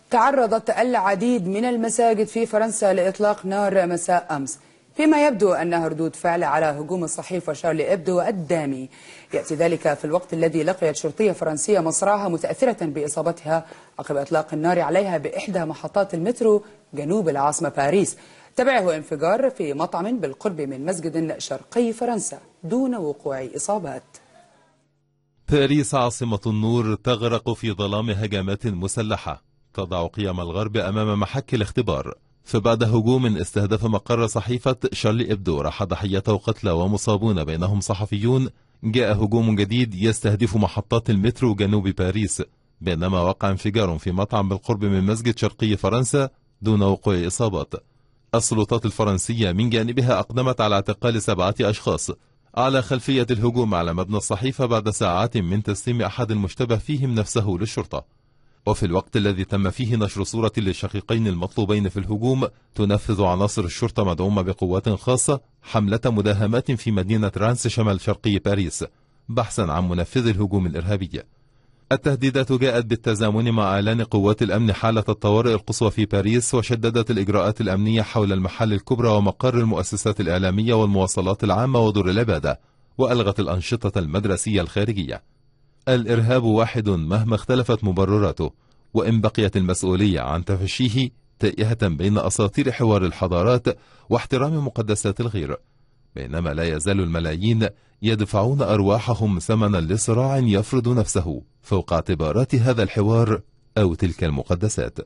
تعرضت العديد من المساجد في فرنسا لإطلاق نار مساء أمس، فيما يبدو أنها ردود فعل على هجوم الصحيفة شارلي إبدو الدامي. يأتي ذلك في الوقت الذي لقيت شرطية فرنسية مصرعها متأثرة بإصابتها عقب إطلاق النار عليها بإحدى محطات المترو جنوب العاصمة باريس، تبعه انفجار في مطعم بالقرب من مسجد شرقي فرنسا دون وقوع إصابات. باريس عاصمة النور تغرق في ظلام هجمات مسلحة تضع قيم الغرب أمام محك الاختبار، فبعد هجوم استهدف مقر صحيفة شارلي إبدو راح ضحيته قتلى ومصابون بينهم صحفيون، جاء هجوم جديد يستهدف محطات المترو جنوب باريس، بينما وقع انفجار في مطعم بالقرب من مسجد شرقي فرنسا دون وقوع إصابات. السلطات الفرنسية من جانبها أقدمت على اعتقال 7 أشخاص على خلفية الهجوم على مبنى الصحيفة بعد ساعات من تسليم أحد المشتبه فيهم نفسه للشرطة. وفي الوقت الذي تم فيه نشر صورة للشقيقين المطلوبين في الهجوم، تنفذ عناصر الشرطة مدعومة بقوات خاصة حملة مداهمات في مدينة رانس شمال شرقي باريس بحثا عن منفذ الهجوم الإرهابي. التهديدات جاءت بالتزامن مع إعلان قوات الأمن حالة الطوارئ القصوى في باريس، وشددت الإجراءات الأمنية حول المحال الكبرى ومقر المؤسسات الإعلامية والمواصلات العامة ودور العبادة، وألغت الأنشطة المدرسية الخارجية. الإرهاب واحد مهما اختلفت مبرراته، وإن بقيت المسؤولية عن تفشيه تائهة بين أساطير حوار الحضارات واحترام مقدسات الغير، بينما لا يزال الملايين يدفعون أرواحهم ثمنا لصراع يفرض نفسه فوق اعتبارات هذا الحوار أو تلك المقدسات.